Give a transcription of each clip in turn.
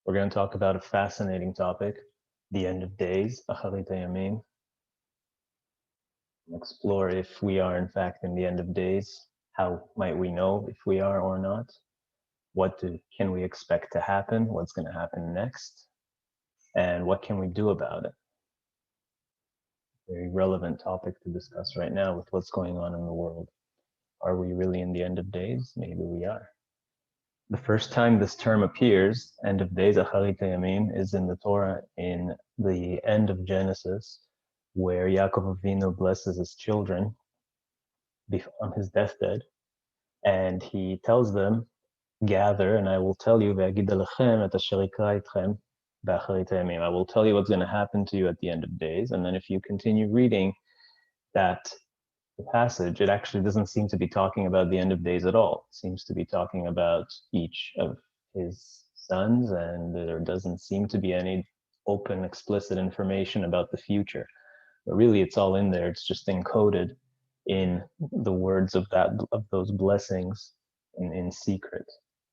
We're going to talk about a fascinating topic, the end of days, Acharit Hayamim. Explore if we are in fact in the end of days. How might we know if we are or not? Can we expect to happen? What's going to happen next? And what can we do about it? Very relevant topic to discuss right now with what's going on in the world. Are we really in the end of days? Maybe we are. The first time this term appears, end of days, Acharit Hayamim, is in the Torah in the end of Genesis, where Yaakov Avinu blesses his children on his deathbed, and he tells them, gather, and I will tell you, I will tell you what's going to happen to you at the end of days. And then if you continue reading that passage, it actually doesn't seem to be talking about the end of days at all. It seems to be talking about each of his sons, and there doesn't seem to be any open, explicit information about the future. But really, it's all in there. It's just encoded in the words of those blessings in secret.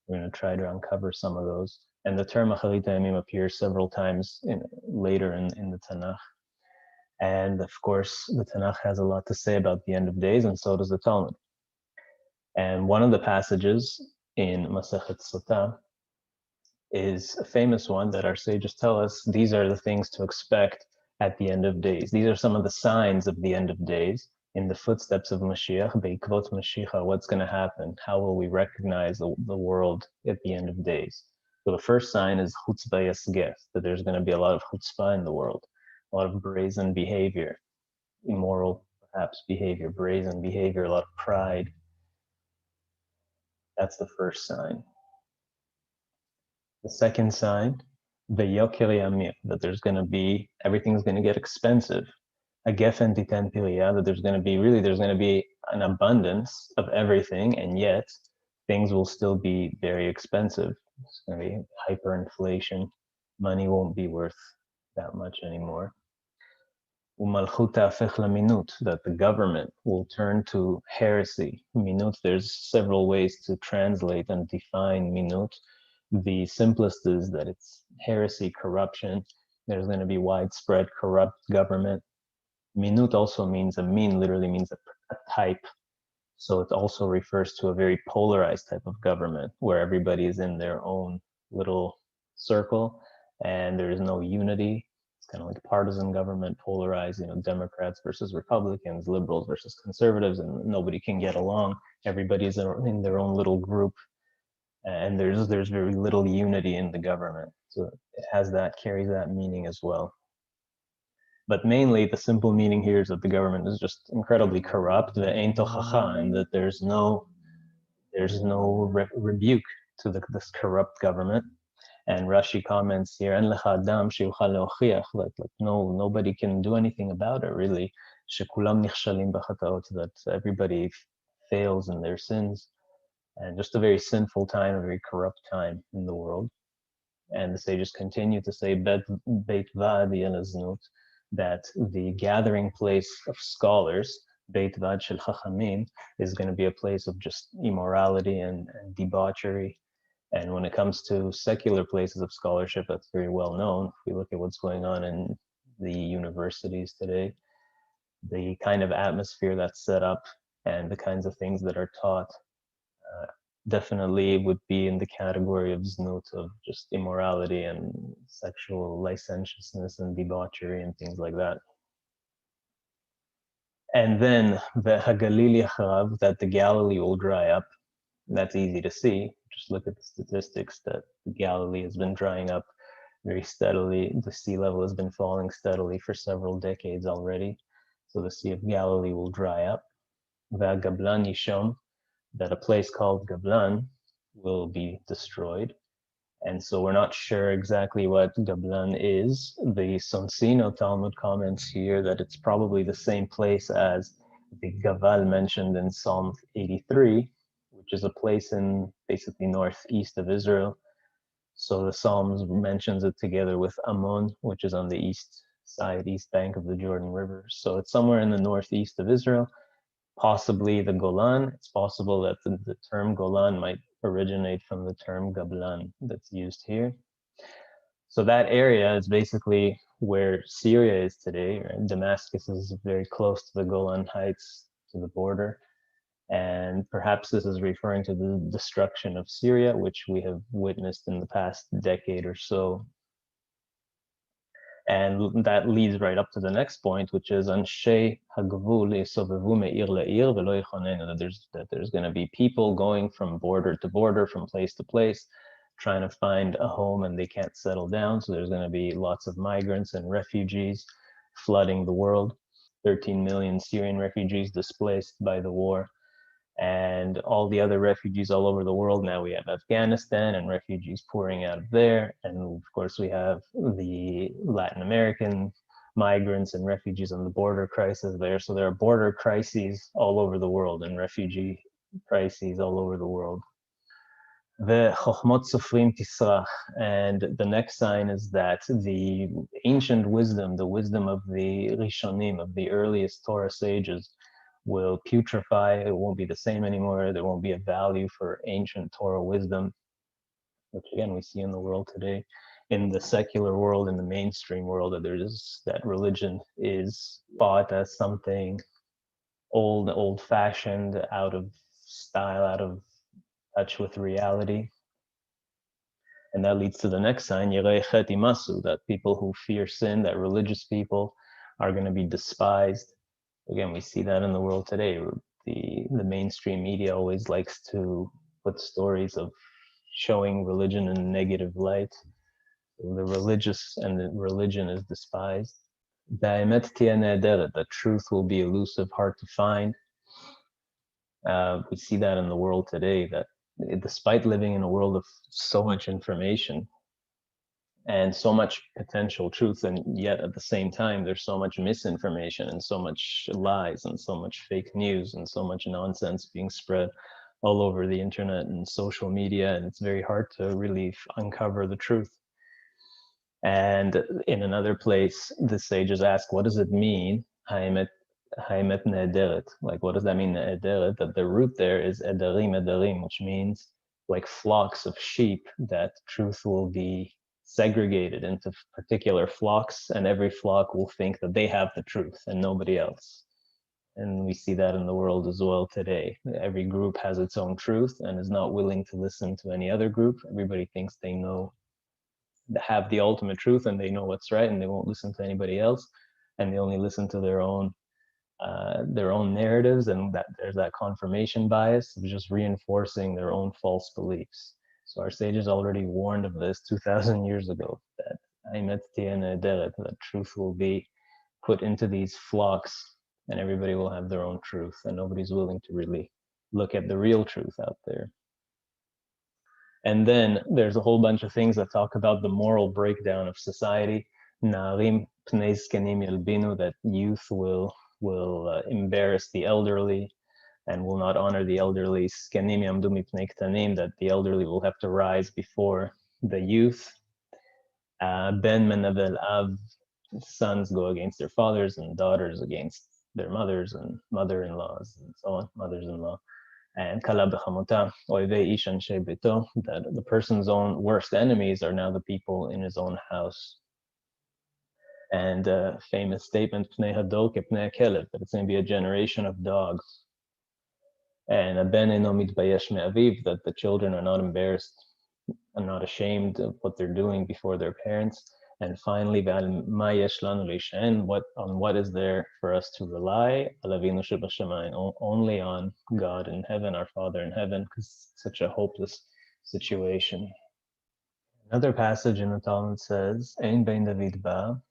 We're going to try to uncover some of those. And the term Acharit Hayamim appears several times later in the Tanakh. And of course, the Tanakh has a lot to say about the end of days, and so does the Talmud. And one of the passages in Masechet Sotah is a famous one that our sages tell us, these are the things to expect at the end of days. These are some of the signs of the end of days in the footsteps of Mashiach, Be'ikvot Mashiach, what's going to happen? How will we recognize the world at the end of days? So the first sign is chutzpah yasgeh, that there's going to be a lot of chutzpah in the world, a lot of brazen behavior, immoral, perhaps, behavior, brazen behavior, a lot of pride. That's the first sign. The second sign, ve'yoker yamir, that there's going to be, everything's going to get expensive. A gefen titen piriyah, that there's going to be an abundance of everything, and yet things will still be very expensive. It's going to be hyperinflation. Money won't be worth that much anymore. Umalchut ta'afech laminut, that the government will turn to heresy. Minut, there's several ways to translate and define minut. The simplest is that it's heresy, corruption. There's going to be widespread corrupt government. Minut also means literally means a type. So it also refers to a very polarized type of government where everybody is in their own little circle and there is no unity. It's kind of like partisan government, polarized, Democrats versus Republicans, liberals versus conservatives, and nobody can get along. Everybody's in their own little group, and there's very little unity in the government. So it carries that meaning as well. But mainly, the simple meaning here is that the government is just incredibly corrupt, and that there's no rebuke to this corrupt government. And Rashi comments here, like nobody can do anything about it, really. That everybody fails in their sins, and just a very sinful time, a very corrupt time in the world. And the sages continue to say, Beit Vad Yelaznut, that the gathering place of scholars, Beit Vad Shel Chachamim, is going to be a place of just immorality and debauchery. And when it comes to secular places of scholarship, that's very well known. If we look at what's going on in the universities today, the kind of atmosphere that's set up and the kinds of things that are taught definitely would be in the category of znut, of just immorality and sexual licentiousness and debauchery and things like that. And then v'hagalili acharav, that the Galilee will dry up. That's easy to see. Just look at the statistics that the Galilee has been drying up very steadily. The sea level has been falling steadily for several decades already. So the Sea of Galilee will dry up. V'hagablan yishom, that a place called Gablan will be destroyed. And so we're not sure exactly what Gablan is. The Sonsino Talmud comments here that it's probably the same place as the Gaval mentioned in Psalm 83, which is a place in basically northeast of Israel. So the Psalms mentions it together with Ammon, which is on the east bank of the Jordan River. So it's somewhere in the northeast of Israel. Possibly the Golan. It's possible that the term Golan might originate from the term Gablan that's used here. So that area is basically where Syria is today. Right? Damascus is very close to the Golan Heights, to the border. And perhaps this is referring to the destruction of Syria, which we have witnessed in the past decade or so. And that leads right up to the next point, which is Anshe Hagvul Yisovevu Me'ir Le'ir V'lo Yichonenu, that there's going to be people going from border to border, from place to place, trying to find a home, and they can't settle down. So there's going to be lots of migrants and refugees flooding the world. 13 million Syrian refugees displaced by the war, and all the other refugees all over the world. Now we have Afghanistan and refugees pouring out of there. And of course, we have the Latin American migrants and refugees on the border crisis there. So there are border crises all over the world and refugee crises all over the world. The Chochmot Sofrim Tisrach, and the next sign is that the ancient wisdom, the wisdom of the Rishonim, of the earliest Torah sages, will putrefy. It won't be the same anymore. There won't be a value for ancient Torah wisdom, which again we see in the world today, in the secular world, in the mainstream world, that religion is thought as something old-fashioned, out of style, out of touch with reality. And that leads to the next sign, Yirei Chet Imasu, that people who fear sin, that religious people, are going to be despised. Again, we see that in the world today. The mainstream media always likes to put stories of showing religion in a negative light. The religious and the religion is despised. The truth will be elusive, hard to find. We see that in the world today, that despite living in a world of so much information and so much potential truth, and yet at the same time there's so much misinformation and so much lies and so much fake news and so much nonsense being spread all over the internet and social media, and it's very hard to really uncover the truth. And in another place, the sages ask, what does it mean, Haemet Ne'ederet? Like, what does that mean, Ne'ederet? That the root there is Edarim, which means like flocks of sheep, that truth will be segregated into particular flocks, and every flock will think that they have the truth and nobody else. And we see that in the world as well today. Every group has its own truth and is not willing to listen to any other group. Everybody thinks they have the ultimate truth and they know what's right, and they won't listen to anybody else, and they only listen to their own narratives, and that there's that confirmation bias of just reinforcing their own false beliefs. So our sages already warned of this 2,000 years ago, that that truth will be put into these flocks and everybody will have their own truth, and nobody's willing to really look at the real truth out there. And then there's a whole bunch of things that talk about the moral breakdown of society. Na'arim pnei zkenim yelbinu, that youth will embarrass the elderly and will not honor the elderly. Zkenim yamdu mipnei ktanim, that the elderly will have to rise before the youth. Ben menavel av, sons go against their fathers and daughters against their mothers and mother-in-laws and so on, mothers-in-law. And kala b'chamota oivei ish anshe beto, that the person's own worst enemies are now the people in his own house. And a famous statement, pnei hador kepnei kelev, that it's going to be a generation of dogs. And a ben eno mitbayesh me'aviv, that the children are not embarrassed and not ashamed of what they're doing before their parents. And finally, on what is there for us to rely? Only on God in heaven, our Father in heaven, because it's such a hopeless situation. Another passage in the Talmud says, Ein bein David ba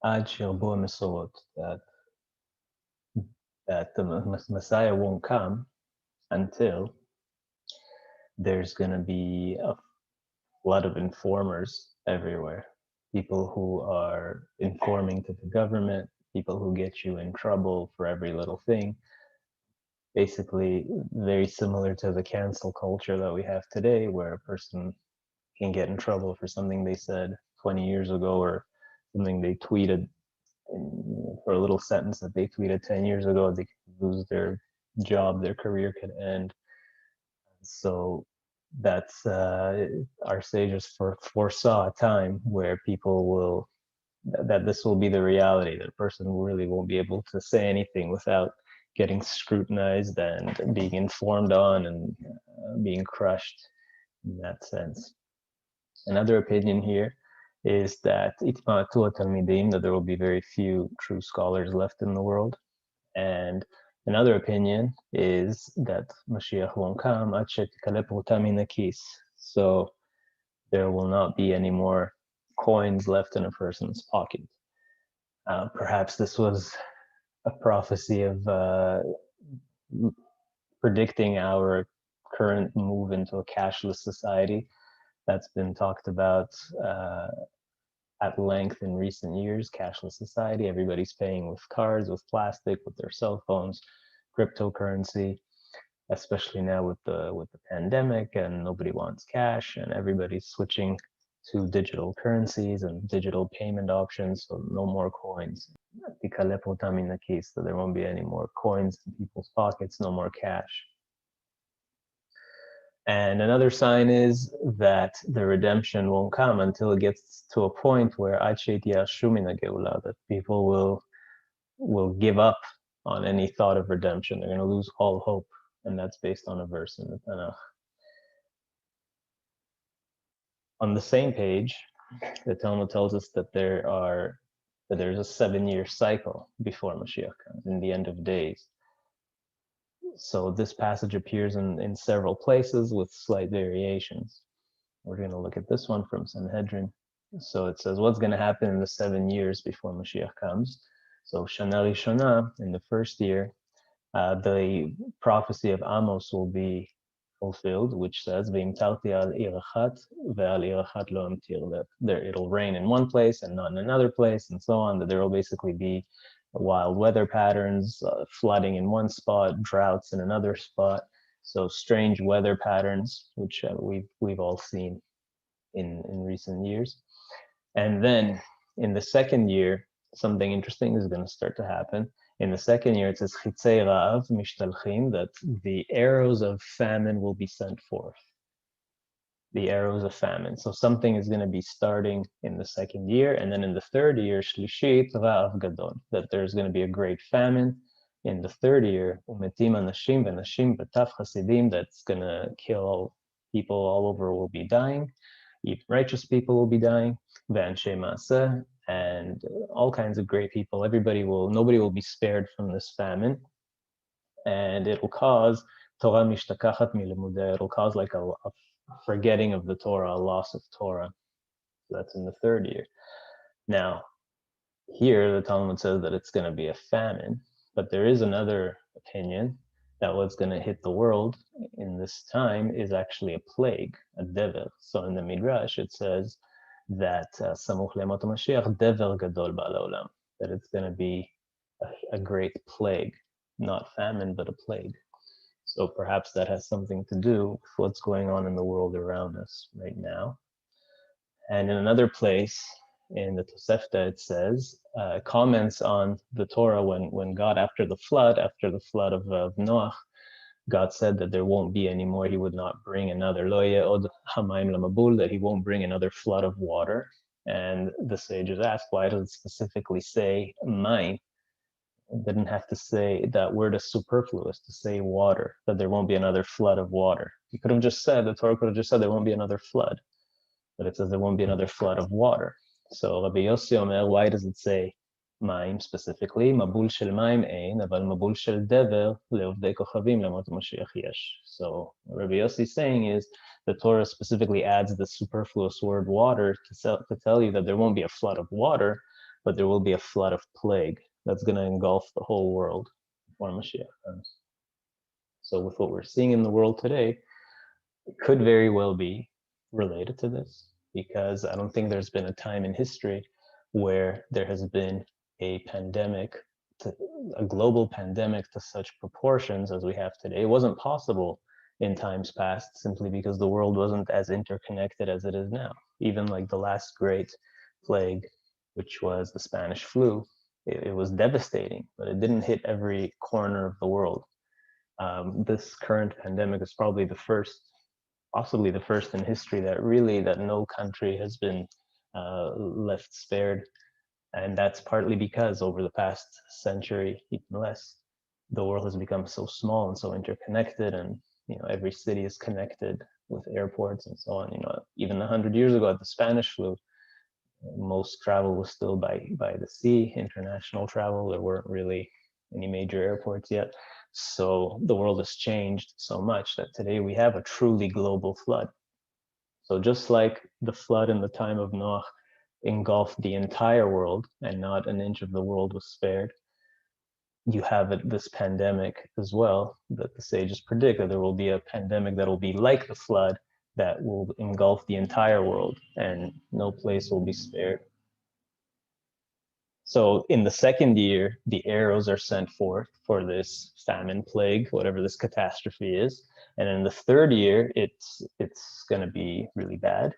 ad shirbu mesorot, that the Messiah won't come until there's going to be a lot of informers everywhere. People who are informing to the government, people who get you in trouble for every little thing. Basically, very similar to the cancel culture that we have today, where a person can get in trouble for something they said 20 years ago, or something they tweeted, for a little sentence that they tweeted 10 years ago. They could lose their job, their career could end. So that's our sages foresaw a time where people will, that this will be the reality, that a person really won't be able to say anything without getting scrutinized and being informed on and being crushed in that sense. Another opinion here is that itma'atu talmidim, that there will be very few true scholars left in the world. And another opinion is that Mashiach won't come, so there will not be any more coins left in a person's pocket. Perhaps this was a prophecy of predicting our current move into a cashless society that's been talked about at length in recent years. Cashless society, everybody's paying with cards, with plastic, with their cell phones, cryptocurrency, especially now with the pandemic, and nobody wants cash, and everybody's switching to digital currencies and digital payment options, so no more coins. So there won't be any more coins in people's pockets, no more cash. And another sign is that the redemption won't come until it gets to a point where that people will give up on any thought of redemption. They're going to lose all hope, and that's based on a verse in the Tanakh. On the same page, the Talmud tells us that there's a 7-year cycle before Mashiach comes, in the end of days. So this passage appears in several places with slight variations. We're going to look at this one from Sanhedrin. So it says, what's going to happen in the 7 years before Mashiach comes? So Shana Rishona, in the first year, the prophecy of Amos will be fulfilled, which says, "V'imtarti al irachat ve'al irachat lo amtir," that there it'll rain in one place and not in another place, and so on. That there will basically be wild weather patterns, flooding in one spot, droughts in another spot. So strange weather patterns, which we've all seen in recent years. And then in the second year, something interesting is going to start to happen. In the second year, it says chitzei ra'av mishtalchim, that the arrows of famine will be sent forth. The arrows of famine. So something is going to be starting in the second year, and then in the third year, shlishit ra'av gadol, that there's going to be a great famine. In the third year, umetim anashim v'nashim b'taf chasidim, that's going to kill people all over will be dying. Even righteous people will be dying. V'anshe ma'aseh, and all kinds of great people. Nobody will be spared from this famine, and it will cause Torah mishtakachat milimudeh. It'll cause like a forgetting of the Torah, a loss of Torah. So that's in the third year. Now, here the Talmud says that it's going to be a famine, but there is another opinion that what's going to hit the world in this time is actually a plague, a dever. So in the Midrash, it says that Samuch Lemot HaMashiach dever gadol ba'al haolam, that it's going to be a great plague, not famine, but a plague. So perhaps that has something to do with what's going on in the world around us right now. And in another place in the Tosefta, it says, comments on the Torah when God, after the flood of Noach, God said that there won't be any more, he would not bring another lo ye'od hamayim lamabul, that he won't bring another flood of water. And the sages ask, why does it specifically say mayim? It didn't have to say, that word is superfluous to say water, that there won't be another flood of water. You could have just said, the Torah could have just said there won't be another flood, but it says there won't be another flood of water. So Rabbi Yossi Omer, why does it say מים specifically? מבול של מים אין, אבל מבול של דבר לעובדי כוכבים למות המשיח יש. So what Rabbi Yossi is saying is the Torah specifically adds the superfluous word water to tell you that there won't be a flood of water, but there will be a flood of plague that's going to engulf the whole world before Mashiach comes. So with what we're seeing in the world today, it could very well be related to this, because I don't think there's been a time in history where there has been a pandemic, a global pandemic to such proportions as we have today. It wasn't possible in times past simply because the world wasn't as interconnected as it is now. Even like the last great plague, which was the Spanish flu, it was devastating, but it didn't hit every corner of the world. This current pandemic is probably the first possibly the first in history that no country has been left spared. And that's partly because over the past century, even less, the world has become so small and so interconnected, and every city is connected with airports and so on. Even 100 years ago at the Spanish flu, most travel was still by the sea, international travel. There weren't really any major airports yet. So the world has changed so much that today we have a truly global flood. So just like the flood in the time of Noah engulfed the entire world and not an inch of the world was spared, you have this pandemic as well that the sages predict that there will be a pandemic that will be like the flood that will engulf the entire world and no place will be spared. So in the second year, the arrows are sent forth for this famine plague, whatever this catastrophe is. And in the third year, it's going to be really bad.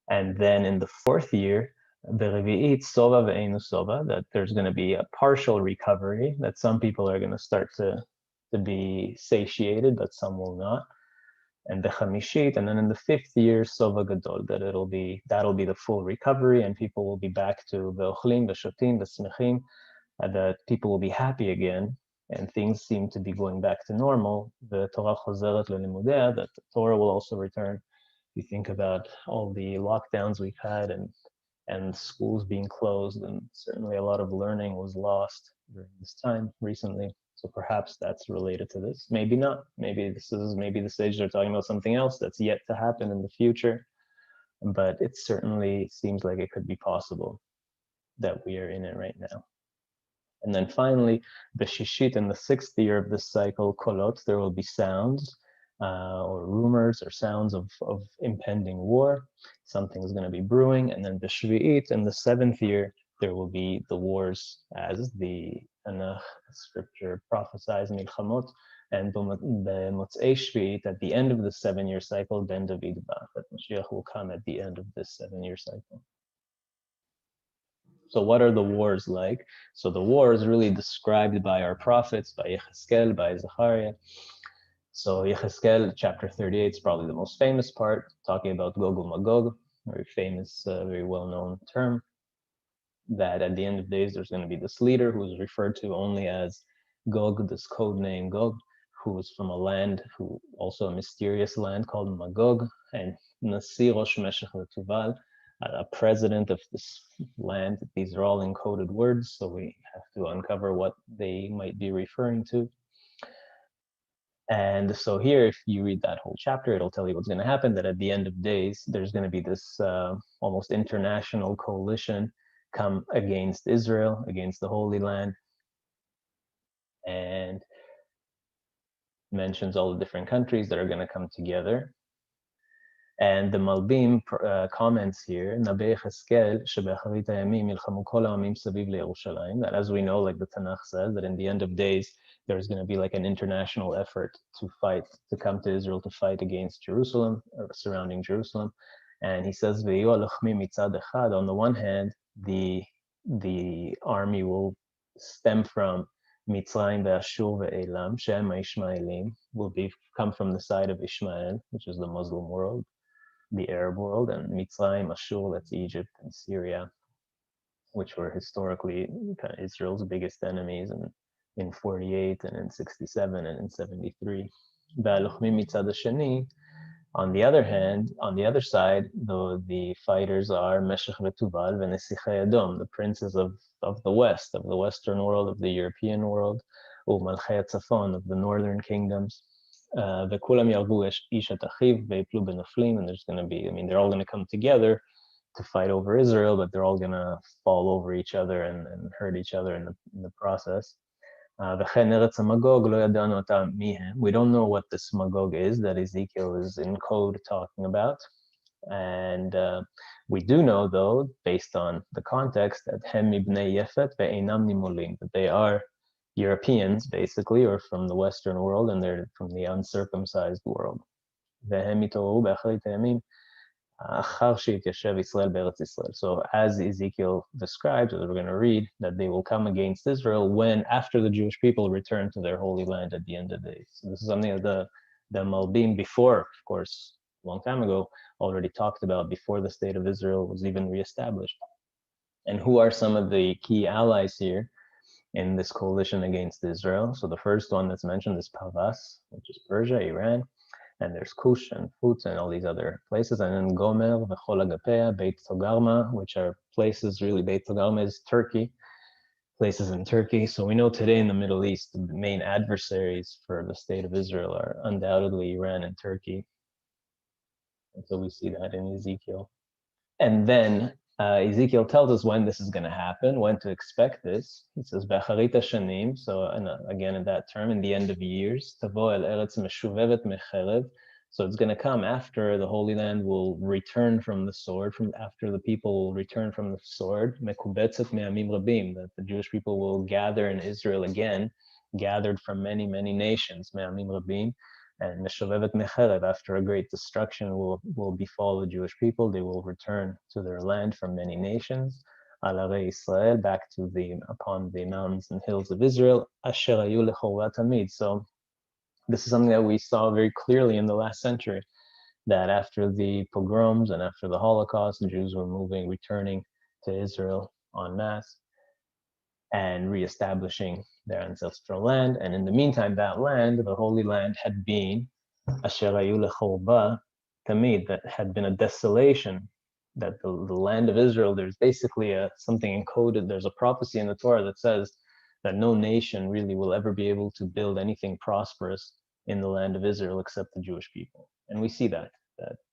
And then in the fourth year, Berevi'it Sova ve'enu Sova, that there's going to be a partial recovery, that some people are going to start to be satiated, but some will not. And the Chamishit, and then in the fifth year, Sova Gadol, that that'll be the full recovery, and people will be back to Ve'ochlim, Ve'shotim, Ve'smechim, that people will be happy again, and things seem to be going back to normal. The Torah chozeret lelimudea, that the Torah will also return. You think about all the lockdowns we've had and schools being closed, and certainly a lot of learning was lost during this time recently. So perhaps that's related to this. Maybe not. Maybe the sages are talking about something else that's yet to happen in the future. But it certainly seems like it could be possible that we are in it right now. And then finally, the shishit, in the sixth year of this cycle, kolot, there will be sounds or rumors or sounds of impending war. Something is going to be brewing. And then the shvi'it, in the seventh year, there will be the wars as the Tanakh scripture prophesies, milchamot. And the Motzei Shvi'it, at the end of the 7-year cycle, Ben David ba, that Mashiach will come at the end of this 7-year cycle. So what are the wars like? So the war is really described by our prophets, by Yecheskel, by Zechariah. So Yecheskel, chapter 38 is probably the most famous part, talking about Gog and Magog, very famous, very well-known term, that at the end of days, there's going to be this leader who is referred to only as Gog, this code name Gog, who is from a land, also a mysterious land called Magog, and Nasi Rosh Meshech Tuval, a president of this land. These are all encoded words, so we have to uncover what they might be referring to. And so here, if you read that whole chapter, it'll tell you what's going to happen, that at the end of days, there's going to be this almost international coalition come against Israel, against the Holy Land, and mentions all the different countries that are going to come together. And the Malbim comments here, that as we know, like the Tanakh says, that in the end of days, there's going to be like an international effort to come to Israel to fight against Jerusalem, or surrounding Jerusalem. And he says, on the one hand, the army will stem from Mitzrayim ve'Ashur ve'Elam, Shem Ishmaelim, will come from the side of Ishmael, which is the Muslim world, the Arab world, and Mitzrayim, Ashur, that's Egypt and Syria, which were historically kind of Israel's biggest enemies in 48 and in 67 and in 73. On the other hand, on the other side, the fighters are Meshech veTuval veNesichei Edom, the princes of the West, of the Western world, of the European world, U'Malchei Tzafon, of the northern kingdoms. V'kulam yargu ish et achiv ve'iplu benoflim, and there's going to be, they're all going to come together to fight over Israel, but they're all going to fall over each other and hurt each other in the process. We don't know what this Magog is that Ezekiel is in code talking about. And we do know, though, based on the context, that Hem ibnei Yefet ve'einam nimulim, that they are Europeans, basically, or from the Western world, and they're from the uncircumcised world. Ve'hem itoru be'acharit hayamim so as Ezekiel describes, as we're going to read, that they will come against Israel when, after the Jewish people return to their holy land at the end of days. So this is something that the Malbim before, of course, a long time ago, already talked about before the state of Israel was even reestablished. And who are some of the key allies here in this coalition against Israel? So the first one that's mentioned is Parvas, which is Persia, Iran, and there's Kush and Fut and all these other places, and then Gomer, Vechol Agapea, Beit Togarma, which are places, really Beit Togarma is Turkey, places in Turkey. So we know today in the Middle East, the main adversaries for the state of Israel are undoubtedly Iran and Turkey. And so we see that in Ezekiel. And then Ezekiel tells us when this is going to happen, when to expect this. He says, B'acharita shanim, so again in that term, in the end of years, tavo el eretz meshuvevet mecherev. So it's going to come after the Holy Land will return from the sword, from after the people will return from the sword, mekubetzet me'amim rabim, that the Jewish people will gather in Israel again, gathered from many, many nations, me'amim rabim. And Meshuvevet Mecherev, after a great destruction will befall the Jewish people. They will return to their land from many nations. Alare Israel, back to upon the mountains and hills of Israel. Asher ayu lechorvat tamid. So this is something that we saw very clearly in the last century, that after the pogroms and after the Holocaust, the Jews were returning to Israel en masse and reestablishing their ancestral land. And in the meantime, that land, the Holy Land, had been asher hayu lechorba tamid, that had been a desolation, that the land of Israel, there's basically something encoded, there's a prophecy in the Torah that says that no nation really will ever be able to build anything prosperous in the land of Israel except the Jewish people. And we see that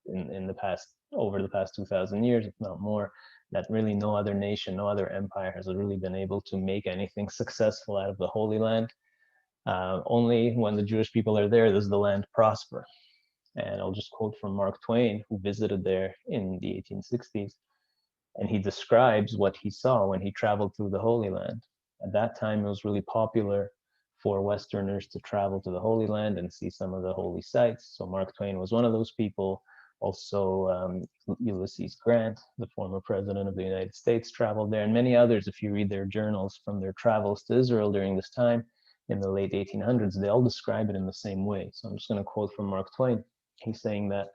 in the past, over the past 2,000 years, if not more, that really no other nation, no other empire has really been able to make anything successful out of the Holy Land. Only when the Jewish people are there does the land prosper. And I'll just quote from Mark Twain, who visited there in the 1860s, and he describes what he saw when he traveled through the Holy Land. At that time, it was really popular for Westerners to travel to the Holy Land and see some of the holy sites. So Mark Twain was one of those people. Also, Ulysses Grant, the former president of the United States, traveled there, and many others, if you read their journals from their travels to Israel during this time in the late 1800s, they all describe it in the same way. So I'm just going to quote from Mark Twain. He's saying that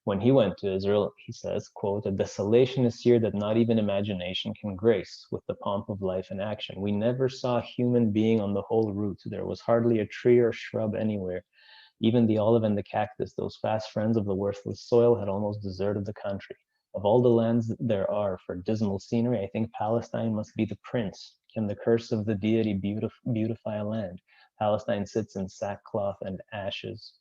when he went to Israel, he says, quote, "A desolation is here that not even imagination can grace with the pomp of life and action. We never saw a human being on the whole route. There was hardly a tree or shrub anywhere. Even the olive and the cactus, those fast friends of the worthless soil, had almost deserted the country. Of all the lands there are for dismal scenery, I think Palestine must be the prince. Can the curse of the deity beautify a land? Palestine sits in sackcloth and ashes.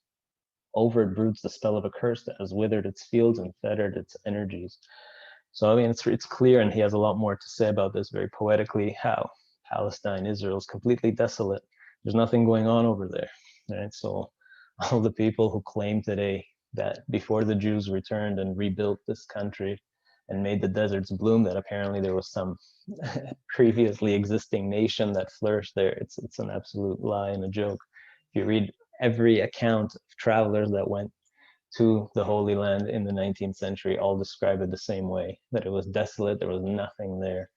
Over it broods the spell of a curse that has withered its fields and fettered its energies." So I mean, it's clear, and he has a lot more to say about this very poetically, how Palestine, Israel, is completely desolate. There's nothing going on over there, right? So all the people who claim today that before the Jews returned and rebuilt this country and made the deserts bloom, that apparently there was some previously existing nation that flourished there, it's an absolute lie and a joke. If you read every account of travelers that went to the Holy Land in the 19th century, all describe it the same way, that it was desolate, there was nothing there.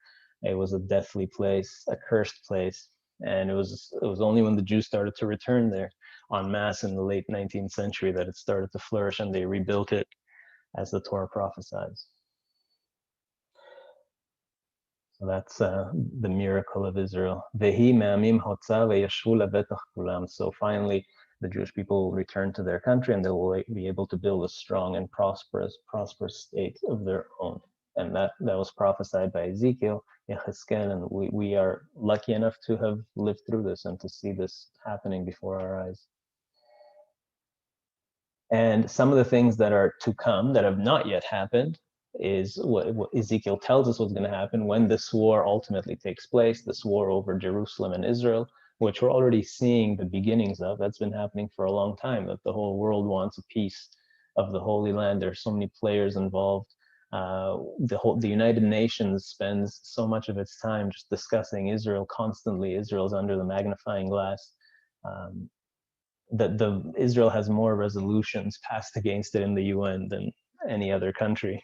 It was a deathly place, a cursed place. And it was only when the Jews started to return there en masse in the late 19th century that it started to flourish, and they rebuilt it as the Torah prophesies. So that's the miracle of Israel. So finally, the Jewish people will return to their country, and they will be able to build a strong and prosperous state of their own. And that was prophesied by Ezekiel, Yechezkel, and we are lucky enough to have lived through this and to see this happening before our eyes. And some of the things that are to come that have not yet happened is what Ezekiel tells us what's going to happen when this war ultimately takes place, this war over Jerusalem and Israel, which we're already seeing the beginnings of. That's been happening for a long time, that the whole world wants a piece of the Holy Land. There are so many players involved. The United Nations spends so much of its time just discussing Israel constantly. Israel's under the magnifying glass. Israel has more resolutions passed against it in the UN than any other country,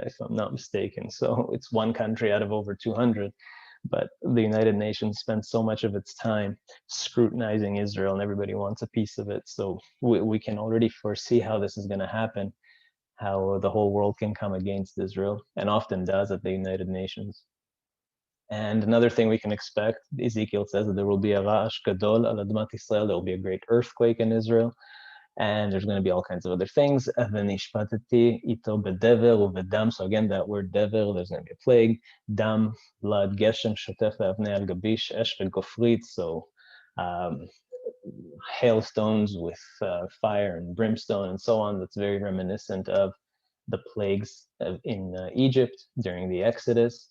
if I'm not mistaken. So it's one country out of over 200, but the United Nations spends so much of its time scrutinizing Israel, and everybody wants a piece of it. So we can already foresee how this is going to happen. how the whole world can come against Israel, and often does at the United Nations. And another thing we can expect, Ezekiel says that there will be a Ra'ash Gadol al Admat Israel, there will be a great earthquake in Israel, and there's going to be all kinds of other things. V'nishpatati ito bedever uvedam. So again, that word dever, there's going to be a plague. Dam, blood, geshem, shotef avnei al gabish, esh v'gofrit. So hailstones with fire and brimstone and so on. That's very reminiscent of the plagues in Egypt during the Exodus.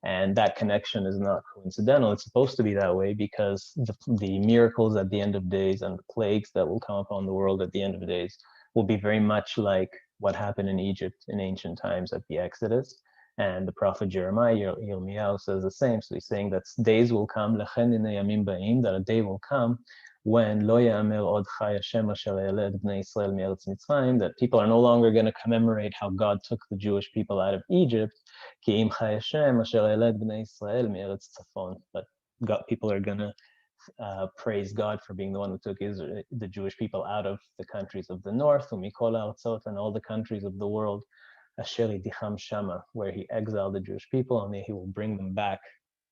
And that connection is not coincidental. It's supposed to be that way because the miracles at the end of days and the plagues that will come upon the world at the end of days will be very much like what happened in Egypt in ancient times at the Exodus. And the prophet Jeremiah, Yirmiyahu, says the same. So he's saying that days will come, that a day will come when lo ya'amer od chai Hashem asher yaled bnei Yisrael me'eretz Mitzrayim, that people are no longer going to commemorate how God took the Jewish people out of Egypt, ki im chai Hashem asher yaled bnei Yisrael me'eretz tzafon, but people are going to praise God for being the one who took the Jewish people out of the countries of the north, umikol ha'artzot, and all the countries of the world, asher yidicham shama, where he exiled the Jewish people, and he will bring them back,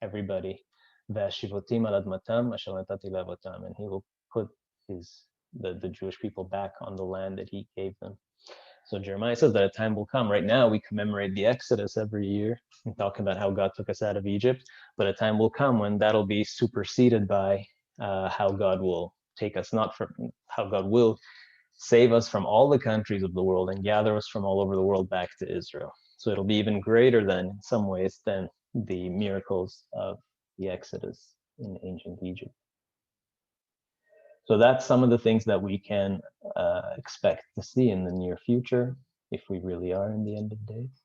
everybody. Ve'ashivotim al admatam asher natati le'avotam, and he will put the Jewish people back on the land that he gave them. So Jeremiah says that a time will come. Right now, we commemorate the Exodus every year and talk about how God took us out of Egypt, but a time will come when that'll be superseded by how God will take us, not from how God will save us from all the countries of the world and gather us from all over the world back to Israel. So it'll be even greater than, in some ways, than the miracles of the Exodus in ancient Egypt. So that's some of the things that we can expect to see in the near future, if we really are in the end of days.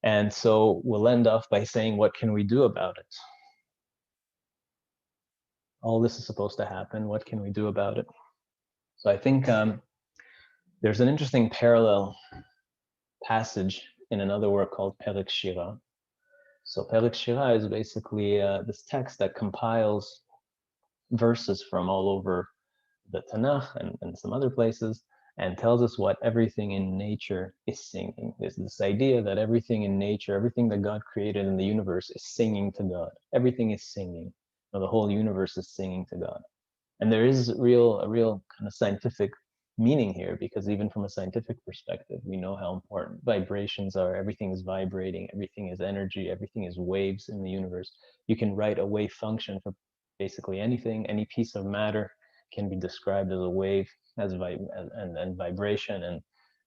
And so we'll end off by saying, what can we do about it? All this is supposed to happen. What can we do about it? So I think there's an interesting parallel passage in another work called Perek Shira. So Perek Shira is basically this text that compiles verses from all over the Tanakh and some other places, and tells us what everything in nature is singing. There's this idea that everything in nature, everything that God created in the universe is singing to God. Everything is singing. The whole universe is singing to God. And there is a real kind of scientific meaning here, because even from a scientific perspective, we know how important vibrations are. Everything is vibrating, everything is energy, everything is waves in the universe. You can write a wave function for basically anything. Any piece of matter can be described as a wave, as and vibration.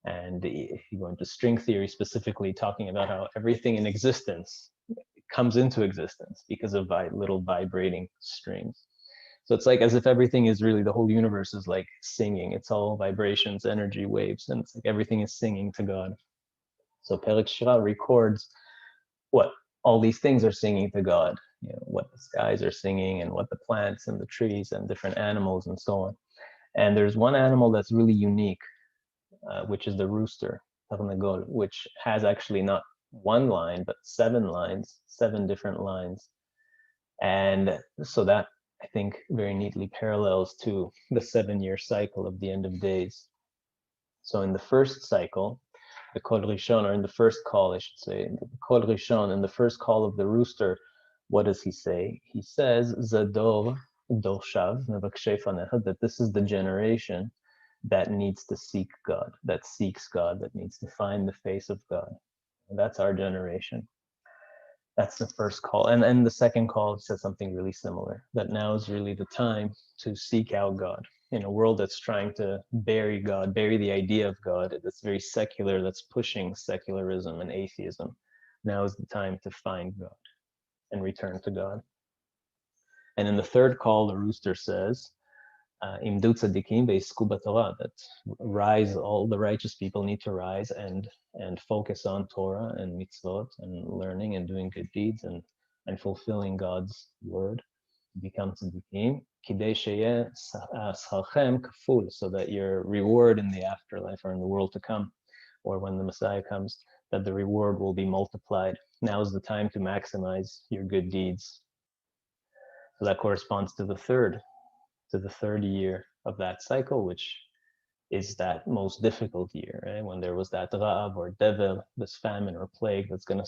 And if you go into string theory, specifically talking about how everything in existence comes into existence because of little vibrating strings. So it's like as if everything is really, the whole universe is like singing. It's all vibrations, energy, waves, and it's like everything is singing to God. So Perek Shira records what all these things are singing to God, you know, what the skies are singing and what the plants and the trees and different animals and so on. And there's one animal that's really unique, which is the rooster, Tarnagol, which has actually not one line, but 7 lines, 7 different lines. And so that, I think, very neatly parallels to the 7-year cycle of the end of days. So in the first cycle, the Kol Rishon, or in the first call, I should say, the Kol Rishon, in the first call of the rooster, what does he say? He says, Zador Dorshav Nevakshei Fanecha, that this is the generation that needs to seek God, that seeks God, that needs to find the face of God. And that's our generation. That's the first call. And the second call says something really similar, that now is really the time to seek out God. In a world that's trying to bury God, bury the idea of God, that's very secular, that's pushing secularism and atheism. Now is the time to find God and return to God. And in the third call, the rooster says, Imdu tzadikim ve'isku b'Torah, that rise, all the righteous people need to rise and focus on Torah and mitzvot and learning and doing good deeds and fulfilling God's word, become tzadikim, kidei sheyeh scharchem kaful, so that your reward in the afterlife or in the world to come, or when the Messiah comes, that the reward will be multiplied. Now is the time to maximize your good deeds. So that corresponds to the third year of that cycle, which is that most difficult year, right? When there was that Ra'av or Devel, this famine or plague that's gonna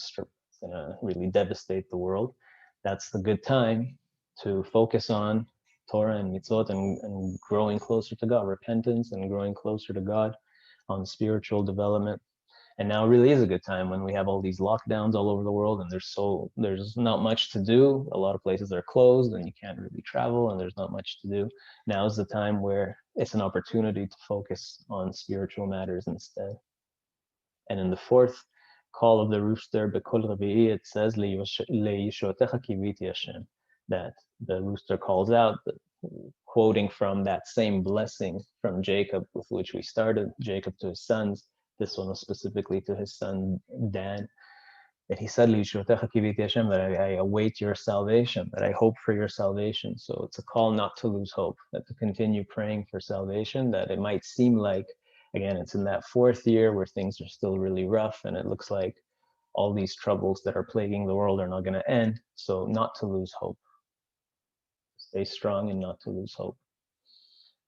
really devastate the world. That's the good time to focus on Torah and mitzvot and growing closer to God, repentance and growing closer to God, on spiritual development. And now really is a good time when we have all these lockdowns all over the world and there's not much to do. A lot of places are closed and you can't really travel and there's not much to do. Now is the time where it's an opportunity to focus on spiritual matters instead. And in the fourth call of the rooster, Bekol Ravi'i, it says, Le'yishotecha kiviti Hashem, that the rooster calls out, quoting from that same blessing from Jacob with which we started, Jacob to his sons. This one was specifically to his son Dan, that he said, that I await your salvation, that I hope for your salvation. So it's a call not to lose hope, that to continue praying for salvation, that it might seem like, again, it's in that fourth year where things are still really rough and it looks like all these troubles that are plaguing the world are not going to end. So not to lose hope. Stay strong and not to lose hope.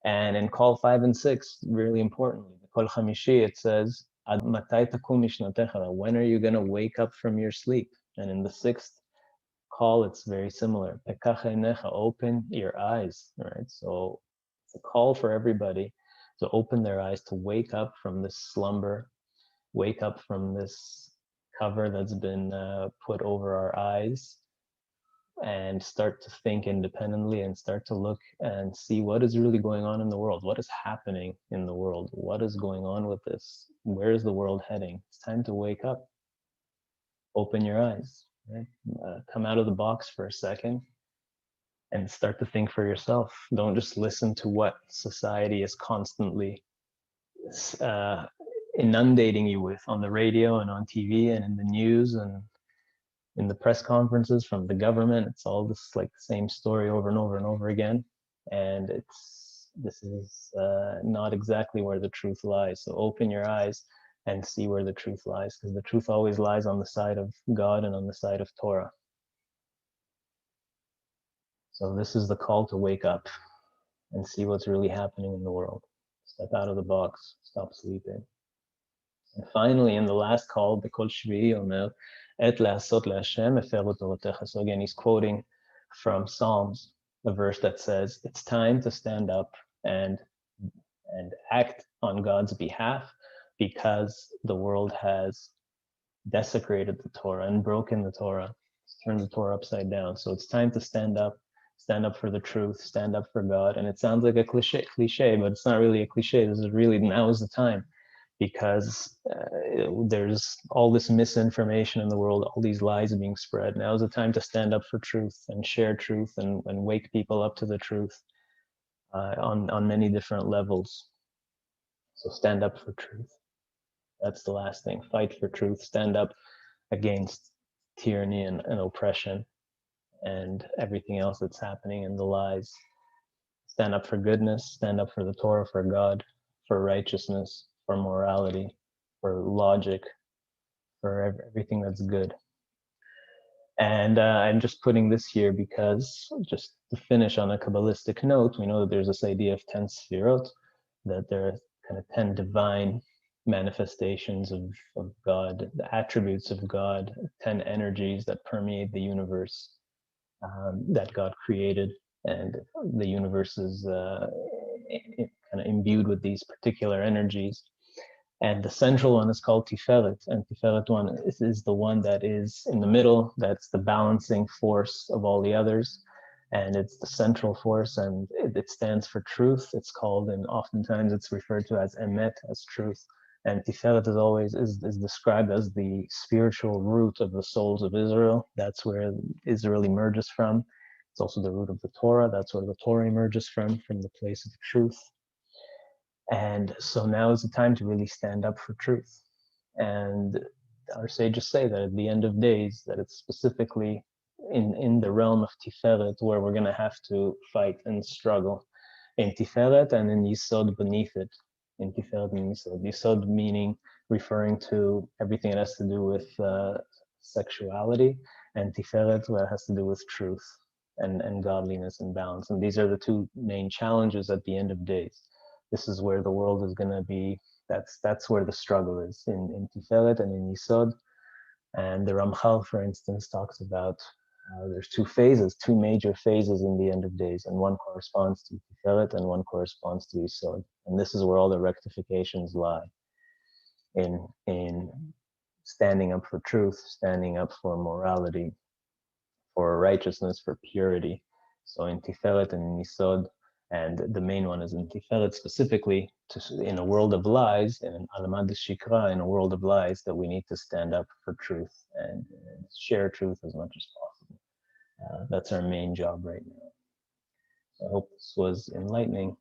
And in call 5 and 6, really importantly, Kol Chamishi, it says, when are you going to wake up from your sleep? And in the 6th call, it's very similar. Open your eyes, right? So it's a call for everybody to open their eyes, to wake up from this slumber, wake up from this cover that's been put over our eyes, and start to think independently and start to look and see what is really going on in the world. What is happening in the world? What is going on with this? Where is the world heading? It's time to wake up. Open your eyes, right? Come out of the box for a second and start to think for yourself. Don't just listen to what society is constantly inundating you with on the radio and on TV and in the news and in the press conferences from the government. It's all this like the same story over and over and over again. And this is not exactly where the truth lies. So open your eyes and see where the truth lies, because the truth always lies on the side of God and on the side of Torah. So this is the call to wake up and see what's really happening in the world. Step out of the box, stop sleeping. And finally, in the last call, the Kol Shvi'i Omer, Et le'asot le'Hashem eferu torotecha. So again, he's quoting from Psalms, the verse that says, it's time to stand up and act on God's behalf, because the world has desecrated the Torah and broken the Torah, turned the Torah upside down. So it's time to stand up for the truth, stand up for God. And it sounds like a cliche, but it's not really a cliche. This is really, now is the time, because there's all this misinformation in the world, all these lies being spread. Now is the time to stand up for truth and share truth and wake people up to the truth on many different levels. So stand up for truth. That's the last thing. Fight for truth. Stand up against tyranny and oppression and everything else that's happening and the lies. Stand up for goodness. Stand up for the Torah, for God, for righteousness, for morality, for logic, for everything that's good. And I'm just putting this here because, just to finish on a Kabbalistic note, we know that there's this idea of 10 sefirot, that there are kind of 10 divine manifestations of God, the attributes of God, 10 energies that permeate the universe that God created. And the universe is kind of imbued with these particular energies. And the central one is called Tiferet, and Tiferet one is the one that is in the middle. That's the balancing force of all the others, and it's the central force, and it stands for truth. It's called, and oftentimes it's referred to as Emet, as truth. And Tiferet is always is described as the spiritual root of the souls of Israel. That's where Israel emerges from. It's also the root of the Torah. That's where the Torah emerges from the place of truth. And so now is the time to really stand up for truth. And our sages say that at the end of days, that it's specifically in the realm of Tiferet where we're going to have to fight and struggle. In Tiferet and in Yisod beneath it. In Tiferet and Yisod. Yisod meaning referring to everything that has to do with sexuality, and Tiferet where it has to do with truth and godliness and balance. And these are the two main challenges at the end of days. This is where the world is going to be. That's where the struggle is in Tiferet and in Yisod. And the Ramchal, for instance, talks about there's two phases, two major phases in the end of days, and one corresponds to Tiferet and one corresponds to Yisod. And this is where all the rectifications lie, in standing up for truth, standing up for morality, for righteousness, for purity. So in Tiferet and in Yisod, and the main one is in Tiferet specifically, in a world of lies, in an Alamad Shikra, in a world of lies, that we need to stand up for truth and share truth as much as possible. That's our main job right now. So I hope this was enlightening.